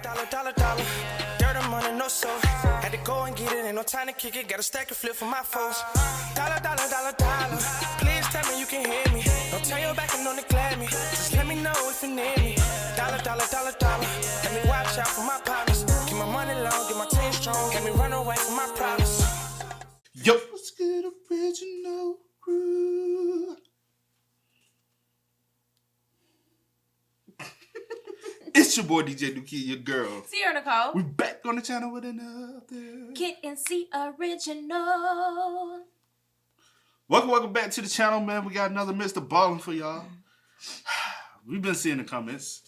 dollar. Dirt and money, no soul. Had to go and get it, ain't no time to kick it. Got a stack of flip for my foes. Dollar. Please tell me you can hear me. Don't turn your back and don't neglect me. Just let me know if you need me. Dollar. Let me watch out for my partners. Keep my money long, get my team strong. Let me run away from my problems. Yo, let's get original crew. It's your boy DJ Duki, your girl. Sierra Nicole. We back on the channel with another Kid and C original. Welcome back to the channel, man. We got another Mr. Ballen for y'all. We've been seeing the comments.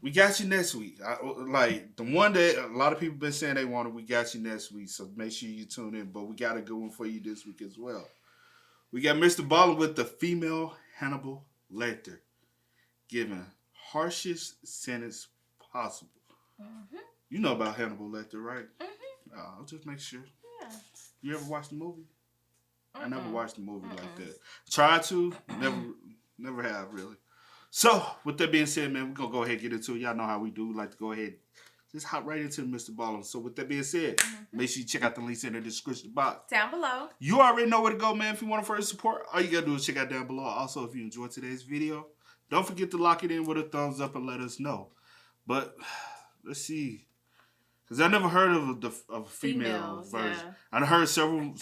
We got you next week. Like the one that a lot of people been saying they wanted, we got you next week. So make sure you tune in. But we got a good one for you this week as well. We got Mr. Ballen with the female Hannibal Lecter, giving harshest sentence possible. Mm-hmm. You know about Hannibal Lecter, right? Mm-hmm. I'll just make sure. Yeah. You ever watched the movie? I never watched the movie like that. Tried to, never have really. So, with that being said, man, we're going to go ahead and get into it. Y'all know how we do. We like to go ahead, just hop right into Mr. Ballen. So, with that being said, make sure you check out the links in the description box. Down below. You already know where to go, man. If you want to further support, all you got to do is check out down below. Also, if you enjoyed today's video, don't forget to lock it in with a thumbs up and let us know. But, let's see. Because I never heard of a female version. Yeah. I heard several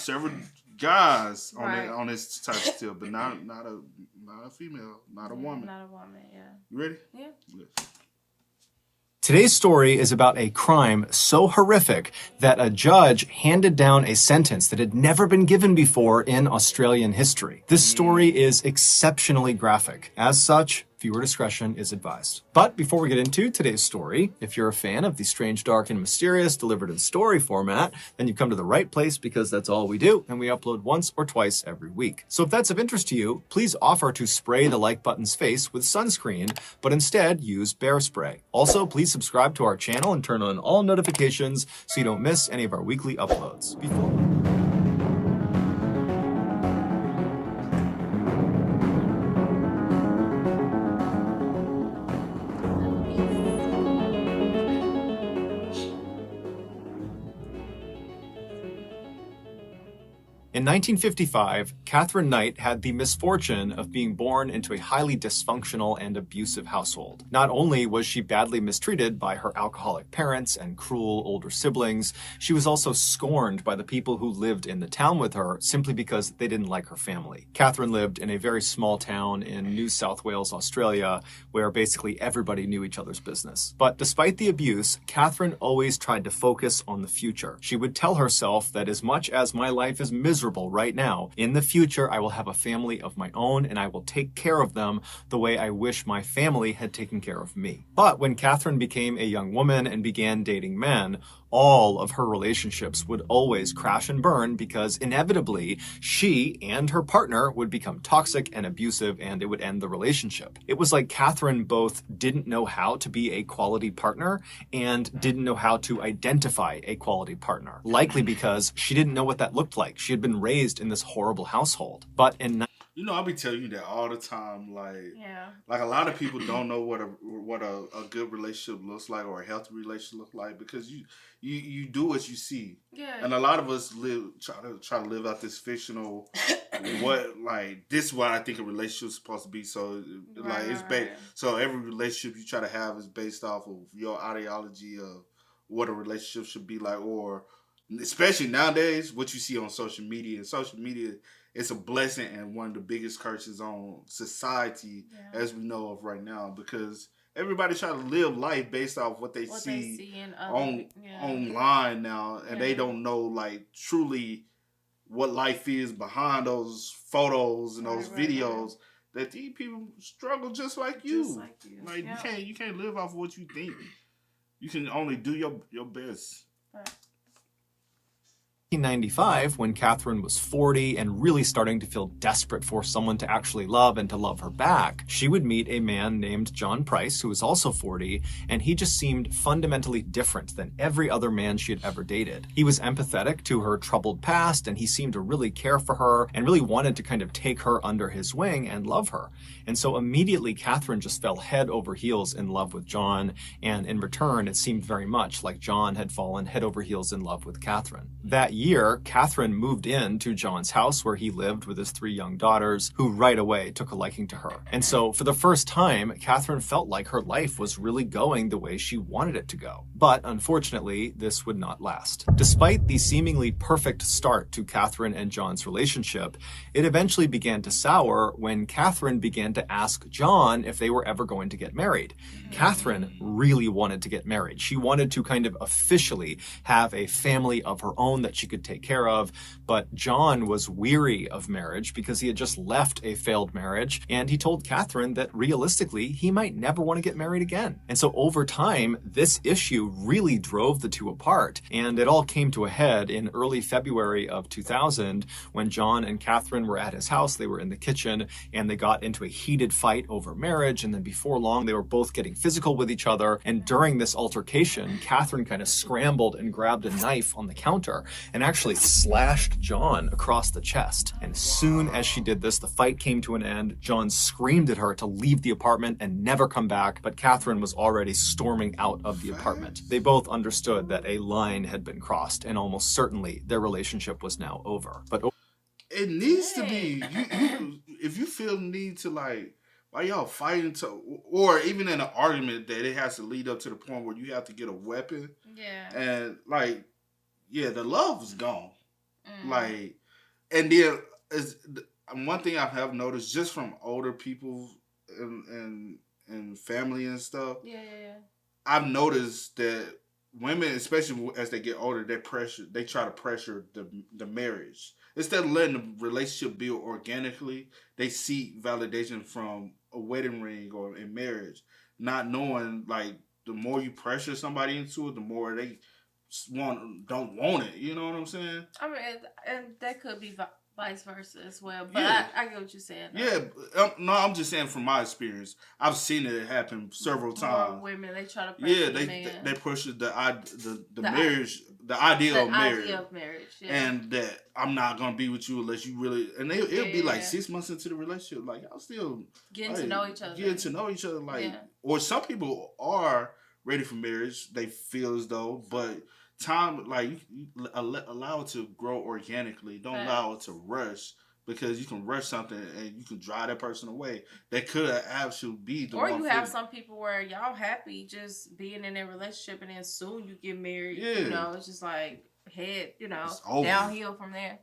guys on this type of still, but not a female, not a woman. Not a woman, yeah. You ready? Yeah. Yes. Today's story is about a crime so horrific that a judge handed down a sentence that had never been given before in Australian history. This story is exceptionally graphic. As such, viewer discretion is advised. But before we get into today's story, if you're a fan of the strange, dark, and mysterious delivered in story format, then you've come to the right place because that's all we do, and we upload once or twice every week. So if that's of interest to you, please offer to spray the like button's face with sunscreen, but instead use bear spray. Also, please subscribe to our channel and turn on all notifications so you don't miss any of our weekly uploads. In 1955, Catherine Knight had the misfortune of being born into a highly dysfunctional and abusive household. Not only was she badly mistreated by her alcoholic parents and cruel older siblings, she was also scorned by the people who lived in the town with her simply because they didn't like her family. Catherine lived in a very small town in New South Wales, Australia, where basically everybody knew each other's business. But despite the abuse, Catherine always tried to focus on the future. She would tell herself that as much as my life is miserable right now, in the future I will have a family of my own and I will take care of them the way I wish my family had taken care of me. But when Catherine became a young woman and began dating men, all of her relationships would always crash and burn because inevitably she and her partner would become toxic and abusive and it would end the relationship. It was like Catherine both didn't know how to be a quality partner and didn't know how to identify a quality partner. Likely because she didn't know what that looked like. She had been raised in this horrible household. But in I'll be telling you that all the time. Like a lot of people don't know what a good relationship looks like or a healthy relationship looks like because you do what you see. Yeah. And a lot of us try to live out this fictional this is what I think a relationship is supposed to be. So so every relationship you try to have is based off of your ideology of what a relationship should be like, or especially nowadays what you see on social media. And social media, it's a blessing and one of the biggest curses on society as we know of right now, because everybody try to live life based off what they see online now, and they don't know like what life is behind those photos and those videos. That these people struggle just like you. You can't live off what you think. You can only do your best. 1995, when Catherine was 40 and really starting to feel desperate for someone to actually love and to love her back, she would meet a man named John Price, who was also 40, and he just seemed fundamentally different than every other man she had ever dated. He was empathetic to her troubled past, and he seemed to really care for her and really wanted to kind of take her under his wing and love her. And so immediately Catherine just fell head over heels in love with John, and in return it seemed very much like John had fallen head over heels in love with Catherine. That year, Catherine moved into John's house where he lived with his 3 young daughters, who right away took a liking to her. And so for the first time, Catherine felt like her life was really going the way she wanted it to go. But unfortunately, this would not last. Despite the seemingly perfect start to Catherine and John's relationship, it eventually began to sour when Catherine began to ask John if they were ever going to get married. Catherine really wanted to get married. She wanted to kind of officially have a family of her own that she could take care of, but John was weary of marriage because he had just left a failed marriage, and he told Catherine that realistically he might never want to get married again. And so over time, this issue really drove the two apart, and it all came to a head in early February of 2000 when John and Catherine were at his house. They were in the kitchen and they got into a heated fight over marriage, and then before long they were both getting physical with each other. And during this altercation, Catherine kind of scrambled and grabbed a knife on the counter and actually slashed John across the chest. And as soon as she did this, the fight came to an end. John screamed at her to leave the apartment and never come back, but Catherine was already storming out of the apartment. They both understood that a line had been crossed, and almost certainly their relationship was now over. But it needs to be, if you feel the need to, like, why y'all fighting or even in an argument that it has to lead up to the point where you have to get a weapon. Yeah. And, like, yeah, the love is gone. Like, and then one thing I have noticed just from older people and family and stuff. Yeah. I've noticed that women, especially as they get older, they try to pressure the marriage. Instead of letting the relationship build organically, they seek validation from a wedding ring or in marriage, not knowing, like, the more you pressure somebody into it, the more they don't want it. You know what I'm saying? I mean, and that could be vice versa as well. But yeah. I get what you're saying. Yeah, no, I'm just saying from my experience, I've seen it happen several times. More women, they try to pressure the man. They push the marriage, the ideal of marriage. Yeah. And that I'm not gonna be with you unless you really. And it'll be like 6 months into the relationship, like y'all still getting to know each other. Like, or some people are ready for marriage. They feel as though, but time, like, you allow it to grow organically. Don't allow it to rush, because you can rush something and you can drive that person away. That could actually be the one. Or you have some people where y'all happy just being in a relationship and then soon you get married. Yeah. You know, it's just like head, downhill from there.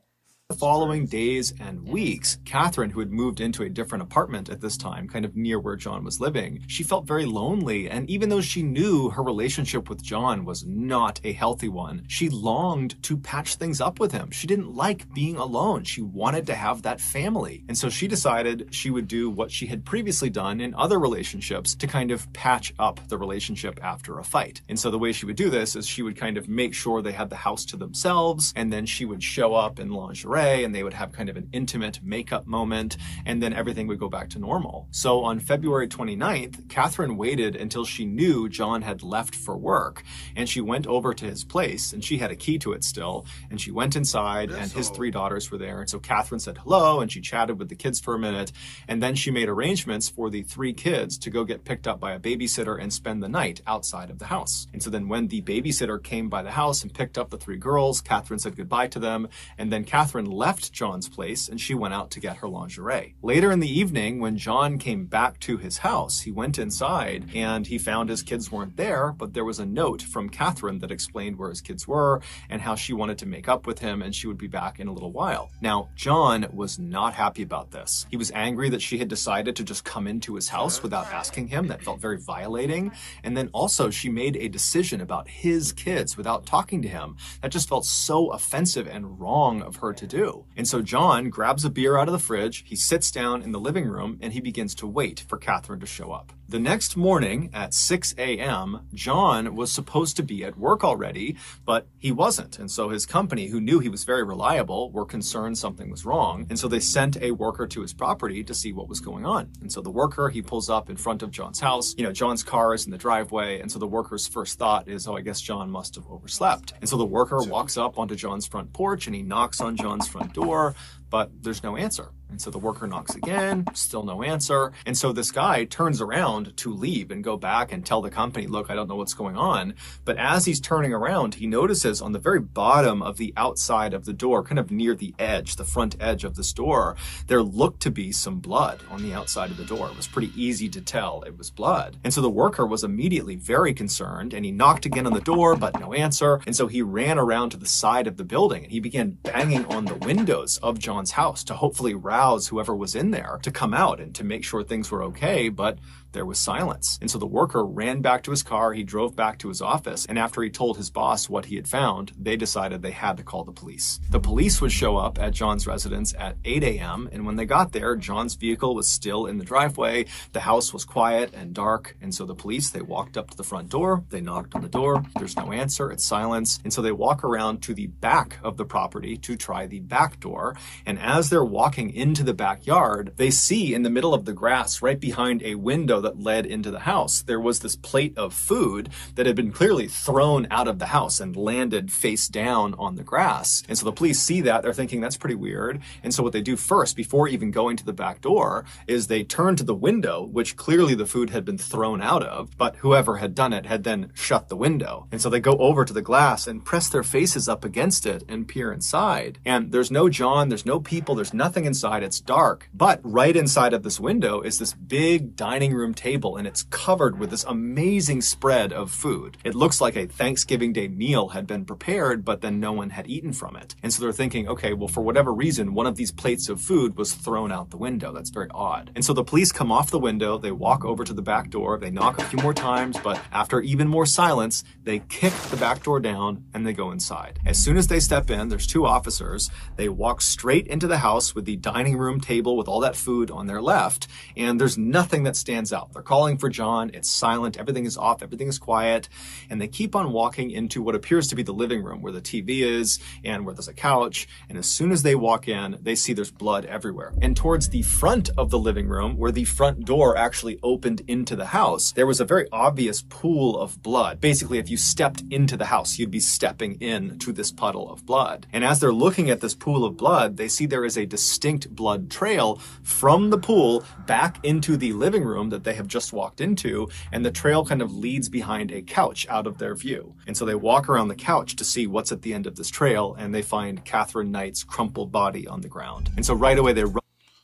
The following days and weeks, Catherine, who had moved into a different apartment at this time, kind of near where John was living, she felt very lonely, and even though she knew her relationship with John was not a healthy one, she longed to patch things up with him. She didn't like being alone. She wanted to have that family. And so she decided she would do what she had previously done in other relationships to kind of patch up the relationship after a fight. And so the way she would do this is she would kind of make sure they had the house to themselves, and then she would show up in lingerie, and they would have kind of an intimate makeup moment, and then everything would go back to normal. So on February 29th, Catherine waited until she knew John had left for work, and she went over to his place, and she had a key to it still, and she went inside, and his 3 daughters were there. And so Catherine said hello, and she chatted with the kids for a minute, and then she made arrangements for the 3 kids to go get picked up by a babysitter and spend the night outside of the house. And so then when the babysitter came by the house and picked up the 3 girls, Catherine said goodbye to them, and then Catherine left John's place and she went out to get her lingerie. Later in the evening, when John came back to his house, he went inside and he found his kids weren't there, but there was a note from Catherine that explained where his kids were and how she wanted to make up with him and she would be back in a little while. Now, John was not happy about this. He was angry that she had decided to just come into his house without asking him. That felt very violating. And then also she made a decision about his kids without talking to him. That just felt so offensive and wrong of her to do. And so John grabs a beer out of the fridge, he sits down in the living room, and he begins to wait for Catherine to show up. The next morning at 6 a.m., John was supposed to be at work already, but he wasn't. And so his company, who knew he was very reliable, were concerned something was wrong. And so they sent a worker to his property to see what was going on. And so the worker, he pulls up in front of John's house. John's car is in the driveway. And so the worker's first thought is, oh, I guess John must have overslept. And so the worker walks up onto John's front porch and he knocks on John's front door, but there's no answer. And so the worker knocks again, still no answer. And so this guy turns around to leave and go back and tell the company, look, I don't know what's going on. But as he's turning around, he notices on the very bottom of the outside of the door, kind of near the edge, the front edge of this door, there looked to be some blood on the outside of the door. It was pretty easy to tell it was blood. And so the worker was immediately very concerned and he knocked again on the door, but no answer. And so he ran around to the side of the building and he began banging on the windows of John's house to hopefully rouse whoever was in there to come out and to make sure things were okay, but there was silence. And so the worker ran back to his car, he drove back to his office, and after he told his boss what he had found, they decided they had to call the police. The police would show up at John's residence at 8 a.m., and when they got there, John's vehicle was still in the driveway, the house was quiet and dark, and so the police, they walked up to the front door, they knocked on the door, there's no answer, it's silence, and so they walk around to the back of the property to try the back door, and as they're walking into the backyard, they see in the middle of the grass, right behind a window that led into the house, there was this plate of food that had been clearly thrown out of the house and landed face down on the grass. And so the police see that, they're thinking that's pretty weird. And so what they do first, before even going to the back door, is they turn to the window, which clearly the food had been thrown out of, but whoever had done it had then shut the window. And so they go over to the glass and press their faces up against it and peer inside. And there's no John, there's no people, there's nothing inside, it's dark. But right inside of this window is this big dining room table, and it's covered with this amazing spread of food. It looks like a Thanksgiving Day meal had been prepared, but then no one had eaten from it. And so they're thinking, okay, well, for whatever reason, one of these plates of food was thrown out the window. That's very odd. And so the police come off the window, they walk over to the back door, they knock a few more times, but after even more silence, they kick the back door down and they go inside. As soon as they step in, there's two officers. They walk straight into the house with the dining room table with all that food on their left, and there's nothing that stands out. They're calling for John, it's silent, everything is off, everything is quiet, and they keep on walking into what appears to be the living room where the TV is and where there's a couch, and as soon as they walk in, they see there's blood everywhere. And towards the front of the living room, where the front door actually opened into the house, there was a very obvious pool of blood. Basically, if you stepped into the house, you'd be stepping in to this puddle of blood. And as they're looking at this pool of blood, they see there is a distinct blood trail from the pool back into the living room that they have just walked into, and the trail kind of leads behind a couch out of their view. And so they walk around the couch to see what's at the end of this trail, and they find Catherine Knight's crumpled body on the ground. And so right away they run.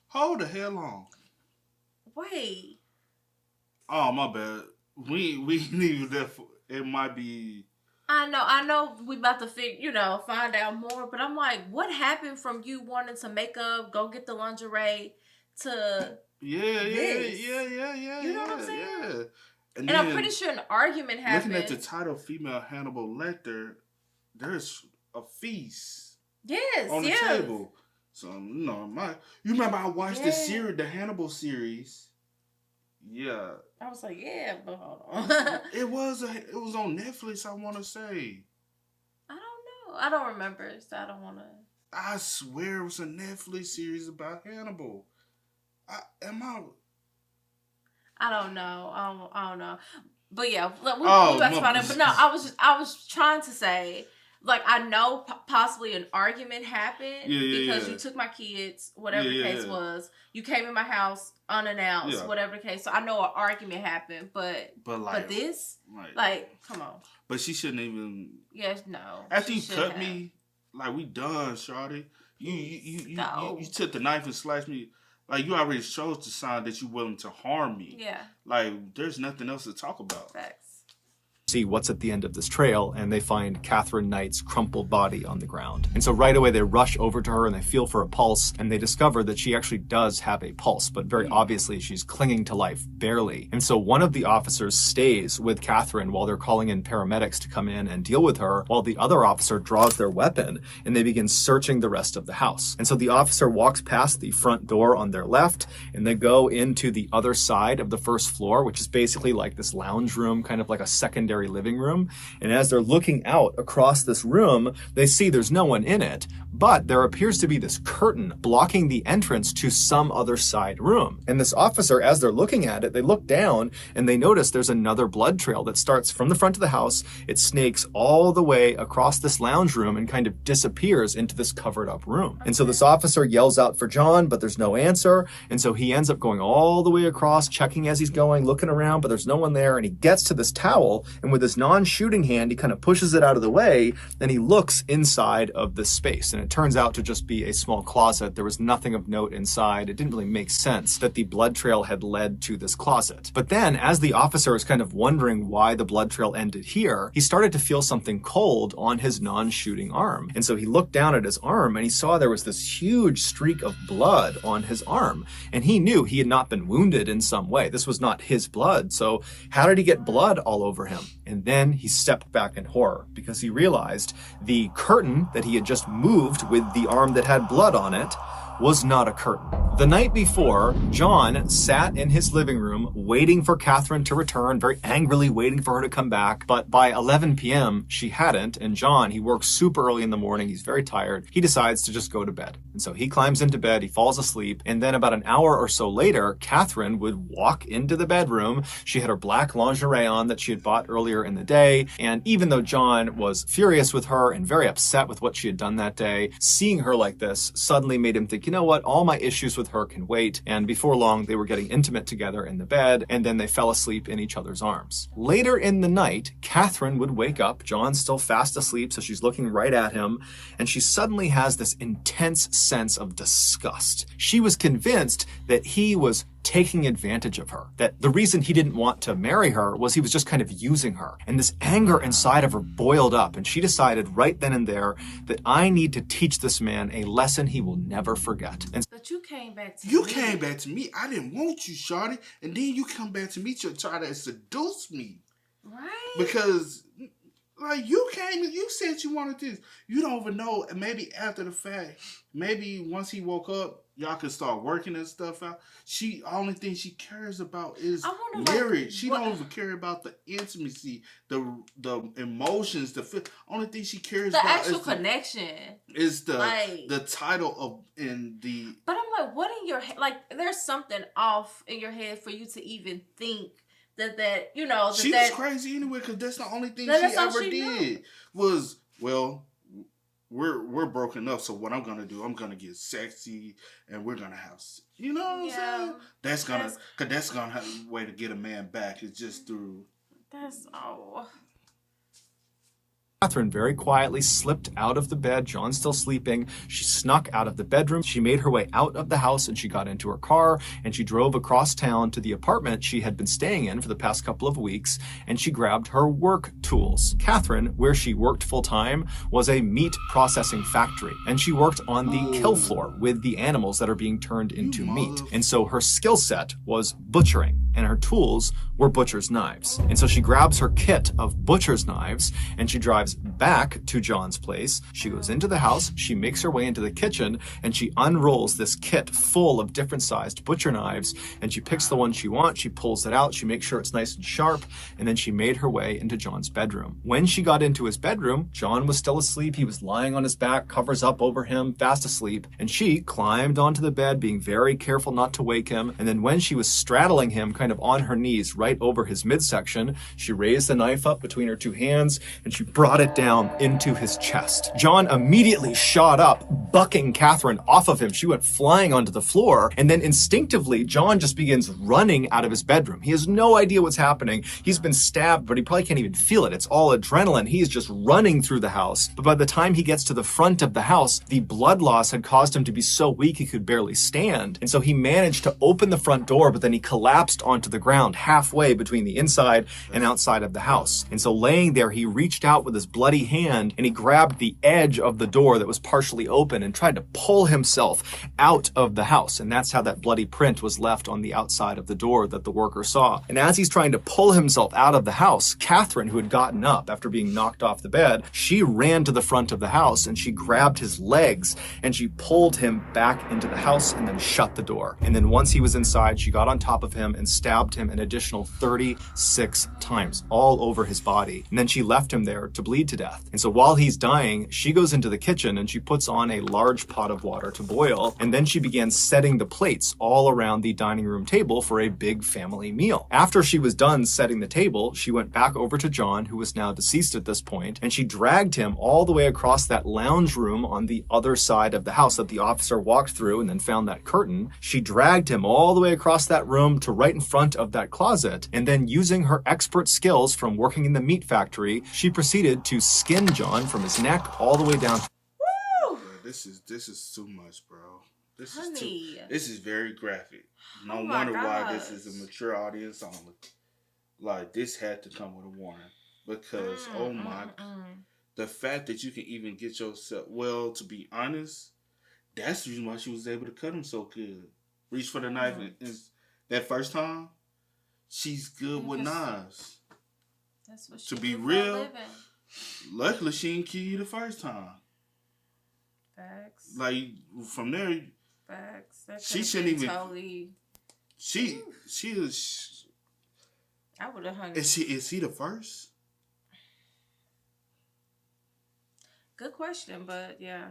Hold the hell on. Wait. Oh, my bad. We need that. It might be. I know we about to find out more, but I'm like, what happened from you wanting to make up, go get the lingerie to Yeah. You know what I'm saying? Yeah. And I'm pretty sure an argument happened. Looking at the title, female Hannibal Lecter, there's a feast. Yes, on the table. So you remember I watched the series, the Hannibal series. Yeah. I was like, yeah, but hold on. It was on Netflix, I want to say. I don't know. I don't remember, so I don't want to. I swear it was a Netflix series about Hannibal. I don't know. I don't know. But yeah, we about to find out. But no, I was trying to say, like, I know possibly an argument happened because you took my kids, whatever the case was. You came in my house unannounced, whatever the case. So I know an argument happened, but this, come on. But she shouldn't even. Yes, no. After you cut me, like, we done, shawty. You took the knife and sliced me. Like, you already showed the sign that you're willing to harm me. Yeah. Like, there's nothing else to talk about. Facts. see what's at the end of this trail, and they find Catherine Knight's crumpled body on the ground. And so right away they rush over to her and they feel for a pulse, and they discover that she actually does have a pulse, but very obviously she's clinging to life, barely. And so one of the officers stays with Catherine while they're calling in paramedics to come in and deal with her, while the other officer draws their weapon and they begin searching the rest of the house. And so the officer walks past the front door on their left, and they go into the other side of the first floor, which is basically like this lounge room, kind of like a secondary living room. And as they're looking out across this room, they see there's no one in it, but there appears to be this curtain blocking the entrance to some other side room. And this officer, as they're looking at it, they look down and they notice there's another blood trail that starts from the front of the house. It snakes all the way across this lounge room and kind of disappears into this covered up room. And so this officer yells out for John, but there's no answer. And so he ends up going all the way across, checking as he's going, looking around, but there's no one there. And he gets to this towel, and with his non-shooting hand, he kind of pushes it out of the way, and he looks inside of this space. And it turns out to just be a small closet. There was nothing of note inside. It didn't really make sense that the blood trail had led to this closet. But then, as the officer is kind of wondering why the blood trail ended here, he started to feel something cold on his non-shooting arm. And so he looked down at his arm and he saw there was this huge streak of blood on his arm. And he knew he had not been wounded in some way. This was not his blood. So how did he get blood all over him? And then he stepped back in horror because he realized the curtain that he had just moved with the arm that had blood on it was not a curtain. The night before, John sat in his living room waiting for Catherine to return, very angrily waiting for her to come back. But by 11 p.m., she hadn't. And John, he works super early in the morning. He's very tired. He decides to just go to bed. And so he climbs into bed, he falls asleep. And then about an hour or so later, Catherine would walk into the bedroom. She had her black lingerie on that she had bought earlier in the day. And even though John was furious with her and very upset with what she had done that day, seeing her like this suddenly made him think, you know what, all my issues with her can wait. And before long, they were getting intimate together in the bed, and then they fell asleep in each other's arms. Later in the night, Catherine would wake up. John's still fast asleep, so she's looking right at him, and she suddenly has this intense sense of disgust. She was convinced that he was taking advantage of her, that the reason he didn't want to marry her was he was just kind of using her. And this anger inside of her boiled up, and she decided right then and there that I need to teach this man a lesson he will never forget. And but you came back to me. You came back to me. I didn't want you, shawty. And then you come back to me to try to seduce me. Right. Because like you came and you said you wanted this. You don't even know. Maybe after the fact, maybe once he woke up, y'all can start working and stuff out. Only thing she cares about is marriage. She don't even care about the intimacy, the emotions, the feel. Only thing she cares about actual connection. Is the title of in the. But I'm like, what in your head? Like, there's something off in your head for you to even think that you know. She was crazy anyway, because that's the only thing she ever did was, well, we're broken up, so what I'm gonna do, I'm gonna get sexy and we're gonna have, you know what I'm saying? That's gonna have a way to get a man back. It's just through. Catherine very quietly slipped out of the bed. John's still sleeping. She snuck out of the bedroom. She made her way out of the house, and she got into her car, and she drove across town to the apartment she had been staying in for the past couple of weeks, and she grabbed her work tools. Catherine, where she worked full-time, was a meat processing factory, and she worked on the kill floor with the animals that are being turned into meat. And so her skill set was butchering, and her tools were butcher's knives. And so she grabs her kit of butcher's knives, and she drives back to John's place. She goes into the house, she makes her way into the kitchen, and she unrolls this kit full of different sized butcher knives, and she picks the one she wants, she pulls it out, she makes sure it's nice and sharp, and then she made her way into John's bedroom. When she got into his bedroom, John was still asleep. He was lying on his back, covers up over him, fast asleep, and she climbed onto the bed, being very careful not to wake him. And then when she was straddling him kind of on her knees right over his midsection, she raised the knife up between her two hands, and she brought it down into his chest. John immediately shot up, bucking Catherine off of him. She went flying onto the floor, and then instinctively, John just begins running out of his bedroom. He has no idea what's happening. He's been stabbed, but he probably can't even feel it. It's all adrenaline. He is just running through the house. But by the time he gets to the front of the house, the blood loss had caused him to be so weak he could barely stand. And so he managed to open the front door, but then he collapsed onto the ground halfway between the inside and outside of the house. And so laying there, he reached out with his bloody hand and he grabbed the edge of the door that was partially open and tried to pull himself out of the house. And that's how that bloody print was left on the outside of the door that the worker saw. And as he's trying to pull himself out of the house, Catherine, who had gotten up after being knocked off the bed, she ran to the front of the house and she grabbed his legs and she pulled him back into the house and then shut the door. And then once he was inside, she got on top of him and stabbed him an additional 36 times all over his body. And then she left him there to bleed to death. And so while he's dying, she goes into the kitchen and she puts on a large pot of water to boil. And then she began setting the plates all around the dining room table for a big family meal. After she was done setting the table, she went back over to John, who was now deceased at this point, and she dragged him all the way across that lounge room on the other side of the house that the officer walked through and then found that curtain. She dragged him all the way across that room to right in front of that closet, and then using her expert skills from working in the meat factory, she proceeded to skin John from his neck all the way down. Woo! Yeah, this is too much, bro. This is very graphic. No wonder why this is a mature audience only. Like, this had to come with a warning. Because, the fact that you can even get yourself, well, to be honest, that's the reason why she was able to cut him so good. Reach for the knife and that first time, she's good with knives. That's what she to be real, luckily she didn't kill you the first time. Facts. Like, from there, facts. That she shouldn't even. Totally... She is. I would have hung. Is he the first? Good question, but yeah.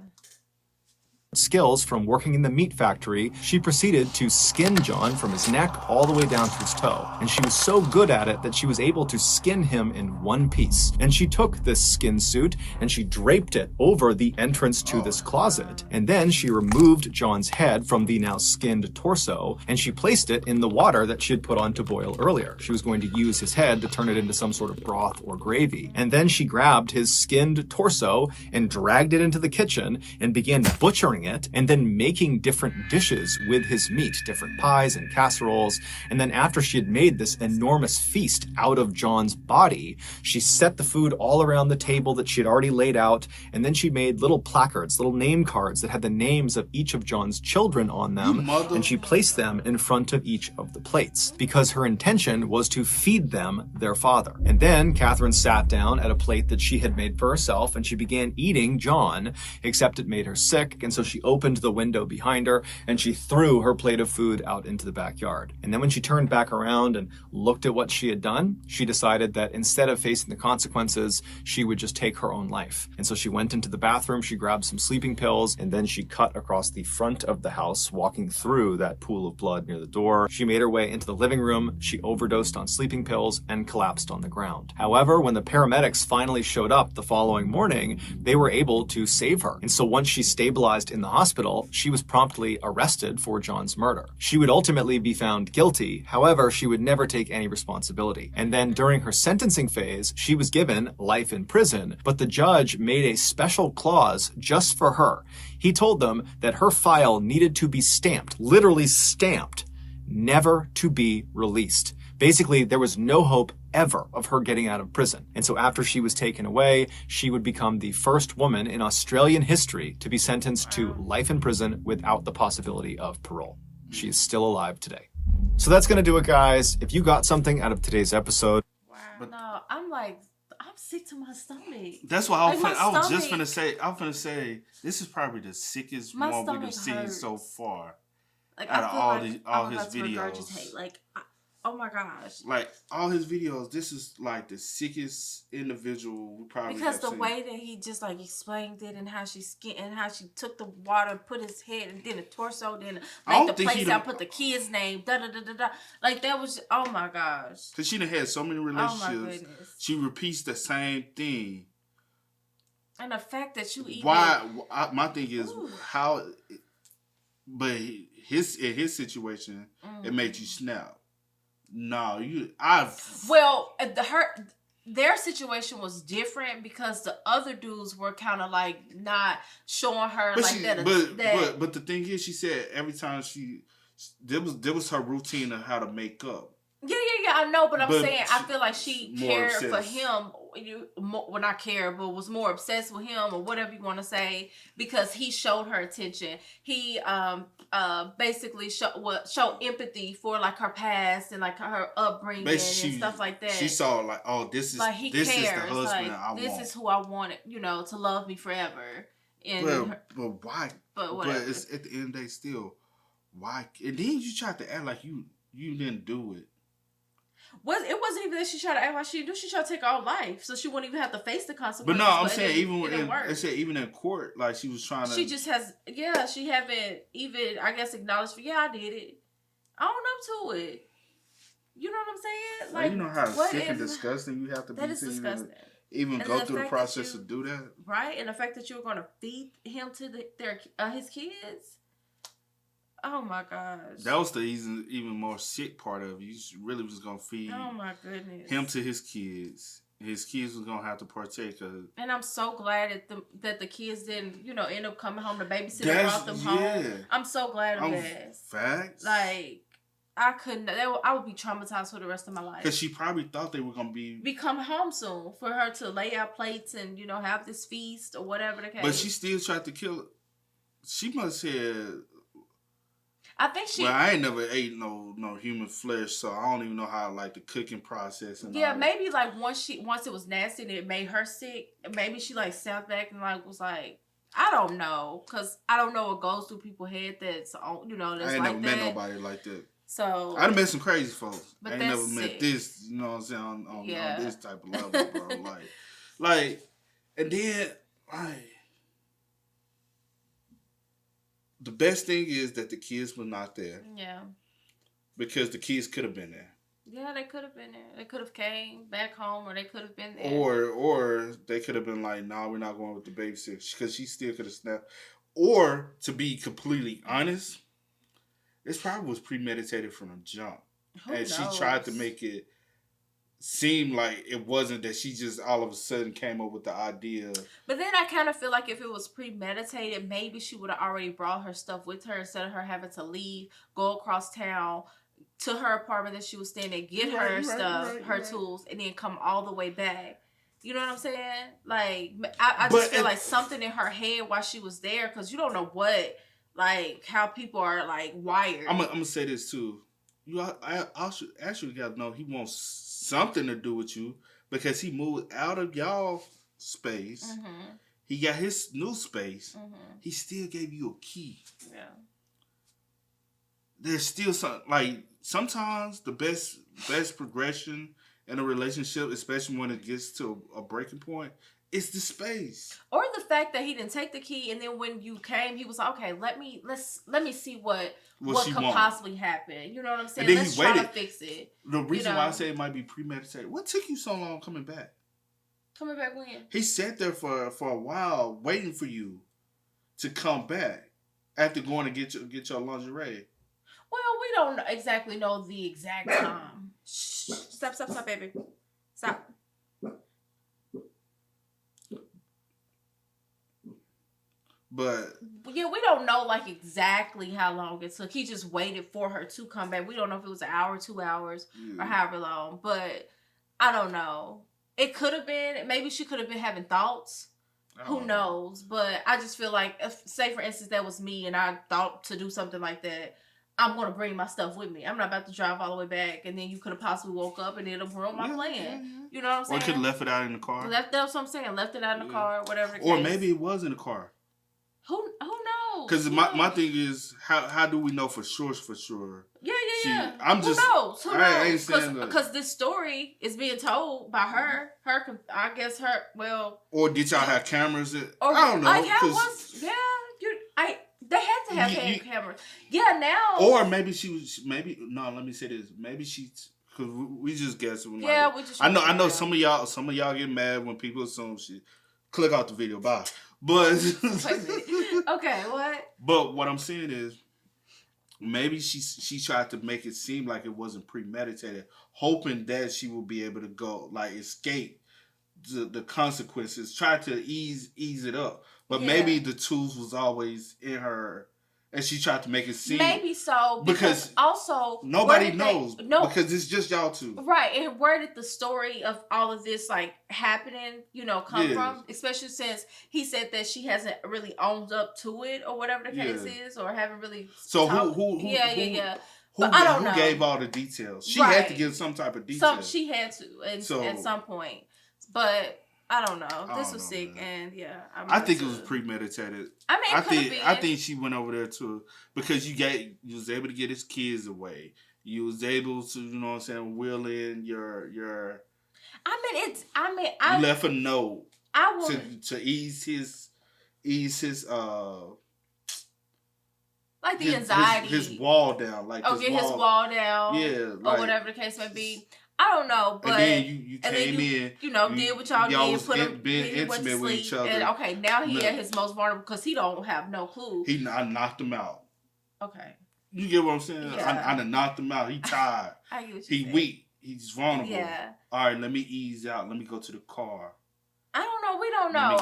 Skills from working in the meat factory, she proceeded to skin John from his neck all the way down to his toe. And she was so good at it that she was able to skin him in one piece. And she took this skin suit and she draped it over the entrance to this closet. And then she removed John's head from the now skinned torso and she placed it in the water that she had put on to boil earlier. She was going to use his head to turn it into some sort of broth or gravy. And then she grabbed his skinned torso and dragged it into the kitchen and began butchering it and then making different dishes with his meat, different pies and casseroles. And then after she had made this enormous feast out of John's body, she set the food all around the table that she had already laid out. And then she made little placards, little name cards that had the names of each of John's children on them. And she placed them in front of each of the plates because her intention was to feed them their father. And then Catherine sat down at a plate that she had made for herself and she began eating John, except it made her sick. And so she opened the window behind her and she threw her plate of food out into the backyard. And then when she turned back around and looked at what she had done, she decided that instead of facing the consequences, she would just take her own life. And so she went into the bathroom, she grabbed some sleeping pills, and then she cut across the front of the house, walking through that pool of blood near the door. She made her way into the living room, she overdosed on sleeping pills, and collapsed on the ground. However, when the paramedics finally showed up the following morning, they were able to save her. And so once she stabilized in the hospital, she was promptly arrested for John's murder. She would ultimately be found guilty. However, she would never take any responsibility. And then during her sentencing phase, she was given life in prison, but the judge made a special clause just for her. He told them that her file needed to be stamped, literally stamped, never to be released. Basically, there was no hope ever of her getting out of prison. And so after she was taken away, she would become the first woman in Australian history to be sentenced to life in prison without the possibility of parole. She is still alive today. So that's going to do it, guys. If you got something out of today's episode. Wow. No, I'm sick to my stomach. That's why I was just going to say, this is probably the sickest one we've seen so far. Like, out of all his videos. Regurgitate. Like, oh my gosh. Like, all his videos, this is like the sickest individual we probably because have the seen. way that he just like explained it and how she took the water, put his head and then the torso, then made the place out, put the kid's name, Like, that was, oh my gosh. Because she done had so many relationships. Oh my goodness. She repeats the same thing And the fact that you even... my thing is, how... But in his situation, it made you snap. No, Well, their situation was different because the other dudes were kind of like not showing her that. But the thing is, she said every time there was her routine of how to make up. Yeah, I know, but I'm saying I feel like she cared for him. Not care, but was more obsessed with him or whatever you want to say because he showed her attention. He basically showed empathy for like her past and like her upbringing and stuff like that. She saw like, oh, this is the husband like, I want. This is who I wanted, to love me forever. And but why? But whatever. But it's at the end of the day still, why? And then you tried to act like you didn't do it. It wasn't even that she tried to act like she didn't do. She tried to take her own life, so she wouldn't even have to face the consequences. But no, I'm saying even in court, like she was trying to. She just has, she haven't even, I guess, acknowledged. I did it. I own up to it. You know what I'm saying? Like, you know how sick and disgusting you have to be. That is disgusting. Even go through the process to do that, right? And the fact that you were going to feed him to his kids. Oh my gosh. That was the even more sick part of it. You really was going to feed him to his kids. His kids was going to have to partake of it. And I'm so glad that the kids didn't, end up coming home. The babysitter brought them home. I'm so glad of that. Facts. Like, I couldn't. I would be traumatized for the rest of my life. Because she probably thought they were going to be coming home soon. For her to lay out plates and, have this feast or whatever the case. But she still tried to kill it. She must have... I think she... Well, I ain't never ate no human flesh, so I don't even know how, like, the cooking process and all maybe, like, once it was nasty and it made her sick, maybe she, like, sat back and, like, was like, I don't know, because I don't know what goes through people's head that's, that's like that. I ain't never met nobody like that. So... I done met some crazy folks. But I ain't never met this, you know what I'm saying, on this type of level, bro. Like, and then, like... The best thing is that the kids were not there. Yeah. Because the kids could have been there. Yeah, they could have been there. They could have came back home, or they could have been there. Or they could have been like, "No, we're not going with the babysitter," because she still could have snapped. Or to be completely honest, this probably was premeditated from the jump, and she tried to make it seem like it wasn't, that she just all of a sudden came up with the idea. But then I kind of feel like if it was premeditated, maybe she would have already brought her stuff with her instead of her having to leave, go across town to her apartment that she was staying at, get her stuff, her tools, and then come all the way back. You know what I'm saying? Like, I just feel like something in her head while she was there, because you don't know what, like, how people are, like, wired. I'm gonna say this, too. I actually got to know he wants something to do with you, because he moved out of y'all space. Mm-hmm. He got his new space. Mm-hmm. He still gave you a key. Yeah. There's still some, like, sometimes the best progression in a relationship, especially when it gets to a breaking point, is the space. Or the fact that he didn't take the key, and then when you came, he was like, okay, let me see what could possibly happen. You know what I'm saying? And then let's try to fix it. The reason why I say it might be premeditated. What took you so long coming back? Coming back when? He sat there for a while waiting for you to come back after going to get your lingerie. Well, we don't exactly know the exact time. Shh. Stop, baby. Stop. But yeah, we don't know like exactly how long it took. He just waited for her to come back. We don't know if it was an hour, 2 hours, or however long. But I don't know. It could have been. Maybe she could have been having thoughts. Who knows? But I just feel like, say for instance, that was me, and I thought to do something like that, I'm going to bring my stuff with me. I'm not about to drive all the way back, and then you could have possibly woke up and it'll ruin my plan. Yeah. You know what I'm saying? Or you could have left it out in the car. That's what I'm saying. Left it out in the car, whatever. Or maybe it was in the car. Who knows? Because my thing is, how do we know for sure? Yeah. I'm Who just. Who knows? I ain't saying that. Because this story is being told by her. I guess her. Well. Or did y'all have cameras? I don't know. They had to have cameras. Yeah, now. Or maybe she was. Let me say this. Maybe she's. Because we just guessing. Yeah, we just. I know. Some of y'all get mad when people assume shit. Click off the video. Bye. But okay, what? But what I'm saying is, maybe she tried to make it seem like it wasn't premeditated, hoping that she will be able to go like escape the consequences. Try to ease it up, but maybe the tools was always in her. And she tried to make it seem... Maybe so. Because also... Nobody knows. Because it's just y'all two. Right. And where did the story of all of this, like, happening, come from? Especially since he said that she hasn't really owned up to it or whatever the case is. Or haven't really... So who But I don't know. Who gave all the details? She had to give some type of details. She had to at some point. But... I don't know. This was sick, man. And I think it was premeditated. I think she went over there because you was able to get his kids away. You was able to, you know what I'm saying, wheel in your. You left a note. To ease his like the anxiety, his wall down, like his wall down, or whatever the case may be. I don't know, but and then you came in, did what y'all did, put him being intimate with each other. And okay, now he at his most vulnerable because he don't have no clue. I knocked him out. Okay, you get what I'm saying? Yeah. I done knocked him out. He tired. I get what he saying. Weak. He's vulnerable. Yeah. All right, let me ease out. Let me go to the car. I don't know. We don't know.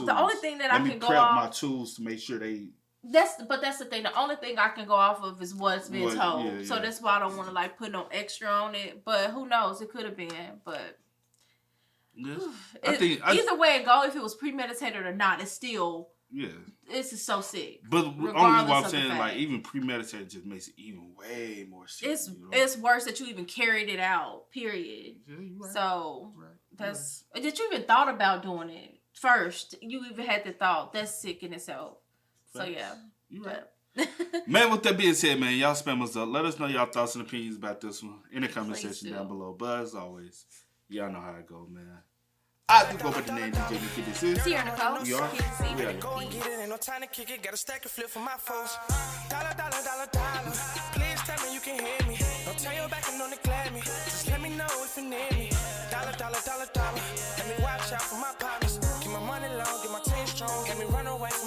The only thing that I can go off. Let me prep my tools to make sure they. That's the thing. The only thing I can go off of is what's been told. Yeah. So that's why I don't want to like put no extra on it. But who knows? It could have been. But either way it go, if it was premeditated or not, it's still This is so sick. But only what I'm saying, like even premeditated just makes it even way more sick. It's worse that you even carried it out. Period. Yeah, you're right. So that's that you even thought about doing it first. You even had the thought. That's sick in itself. So yeah. Man, with that being said, man, y'all spam us up. Let us know y'all thoughts and opinions about this one in the comment section down below. But as always, y'all know how it go, man. I do go by the name DJ Nikki. This is Sierra Nicole. We are. Go and get it, ain't no time to kick it. Got a stack of flip for my folks. Dollar. Please tell me you can hear me. Don't turn your back and don't neglect me. Just let me know if you need me. Dollar. Let me watch out for my partners. Keep my money low, get my team strong. Get me run away from